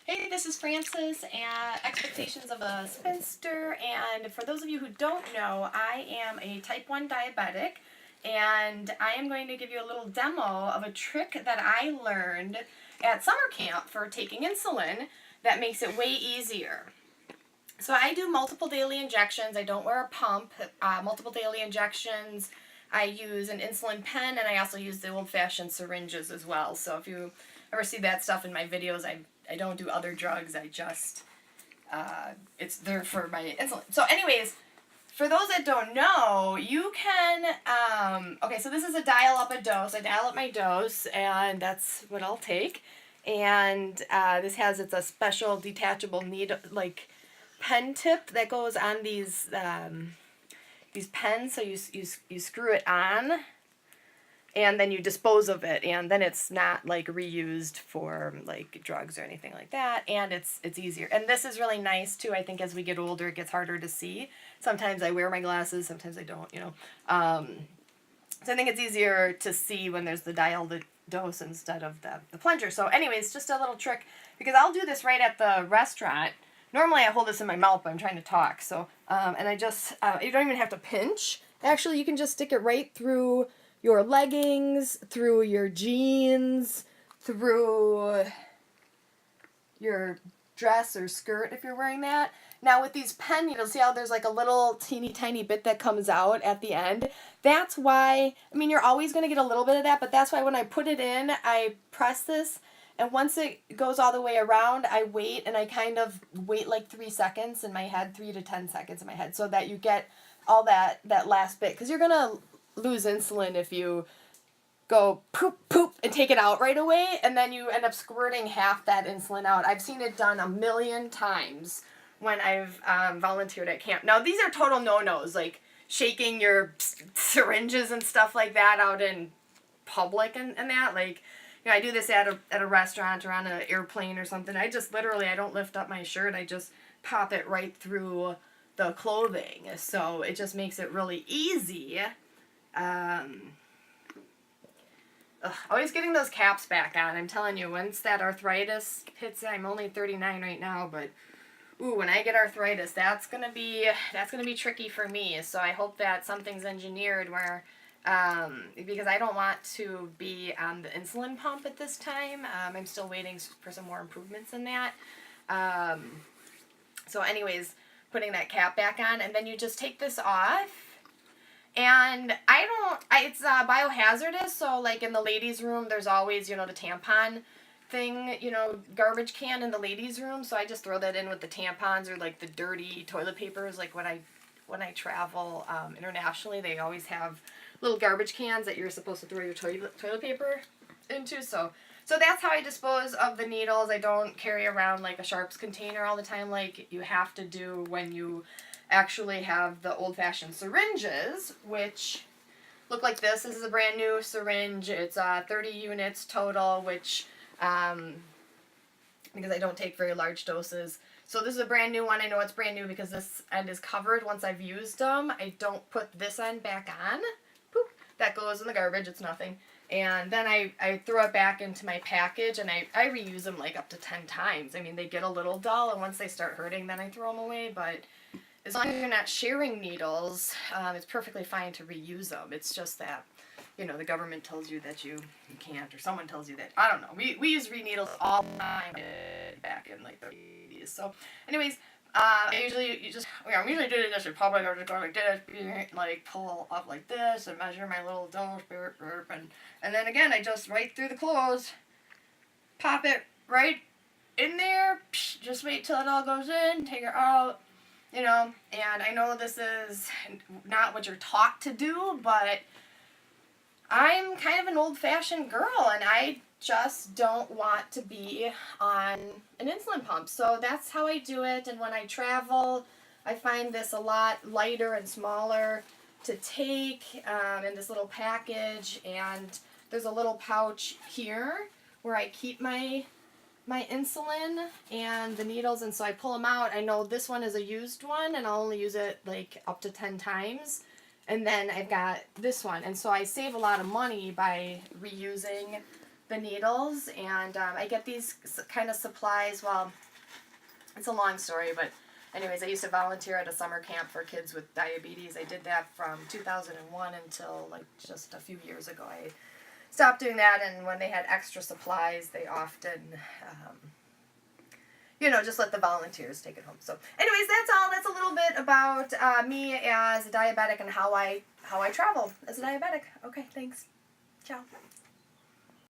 Hey, this is Frances at Expectations of a Spinster, and for those of you who don't know, I am a type 1 diabetic, and I am going to give you a little demo of a trick that I learned at summer camp for taking insulin that makes it way easier. So I do multiple daily injections. I don't wear a pump. Multiple daily injections. I use an insulin pen, and I also use the old-fashioned syringes as well. So if you ever see that stuff in my videos, I don't do other drugs. I just, it's there for my insulin. So anyways, for those that don't know, you can, okay, so this is a dial up a dose. I dial up my dose, and that's what I'll take. And this has, it's a special detachable needle, like pen tip that goes on these pens. So you screw it on, and then you dispose of it, and then it's not like reused for like drugs or anything like that, and it's easier. And this is really nice too. I think as we get older it gets harder to see. Sometimes I wear my glasses, sometimes I don't, so I think it's easier to see when there's the dial the dose instead of the plunger. So anyways, just a little trick, because I'll do this right at the restaurant. Normally I hold this in my mouth, but I'm trying to talk, so and I just you don't even have to pinch. Actually, you can just stick it right through your leggings, through your jeans, through your dress or skirt if you're wearing that. Now with these pen needles, see how there's like a little teeny tiny bit that comes out at the end? That's why, I mean, you're always going to get a little bit of that, but that's why when I put it in, I press this, and once it goes all the way around, I wait, and I kind of wait like 3 seconds in my head, 3 to 10 seconds in my head, so that you get all that last bit, because you're going to lose insulin if you go poop poop and take it out right away, and then you end up squirting half that insulin out. I've seen it done 1,000,000 times when I've volunteered at camp. Now these are total no-nos, like shaking your syringes and stuff like that out in public and that. Like, I do this at a restaurant or on an airplane or something. I just literally, I don't lift up my shirt, I just pop it right through the clothing, so it just makes it really easy. Always getting those caps back on. I'm telling you, once that arthritis hits, I'm only 39 right now, but ooh, when I get arthritis, that's gonna be tricky for me. So I hope that something's engineered where, because I don't want to be on the insulin pump at this time. I'm still waiting for some more improvements in that. So anyways, putting that cap back on, and then you just take this off. And it's biohazardous, so like in the ladies' room, there's always, the tampon thing, garbage can in the ladies' room, so I just throw that in with the tampons or like the dirty toilet papers. Like when I travel internationally, they always have little garbage cans that you're supposed to throw your toilet paper into, so that's how I dispose of the needles. I don't carry around like a sharps container all the time like you have to do when you actually have the old-fashioned syringes, which look like this. This is a brand new syringe. It's 30 units total, which because I don't take very large doses. So this is a brand new one. I know it's brand new because this end is covered once I've used them. I don't put this end back on. Poop. That goes in the garbage. It's nothing. And then I throw it back into my package, and I reuse them like up to 10 times. I mean, they get a little dull, and once they start hurting, then I throw them away, but as long as you're not sharing needles, it's perfectly fine to reuse them. It's just that, the government tells you that you can't, or someone tells you that. I don't know. We use needles all the time back in like the 80s. So anyways, I usually do this in public. I just go like this, like pull up like this, and measure my little dose, and then again, I just right through the clothes, pop it right in there. Just wait till it all goes in, take it out. And I know this is not what you're taught to do, but I'm kind of an old-fashioned girl, and I just don't want to be on an insulin pump. So that's how I do it, and when I travel, I find this a lot lighter and smaller to take in this little package, and there's a little pouch here where I keep my insulin and the needles, and so I pull them out. I know this one is a used one, and I'll only use it like up to 10 times. And then I've got this one, and so I save a lot of money by reusing the needles, and I get these kind of supplies. Well, it's a long story, but anyways, I used to volunteer at a summer camp for kids with diabetes. I did that from 2001 until like just a few years ago. I stopped doing that, and when they had extra supplies, they often, just let the volunteers take it home. So anyways, that's all. That's a little bit about me as a diabetic and how I travel as a diabetic. Okay, thanks. Ciao.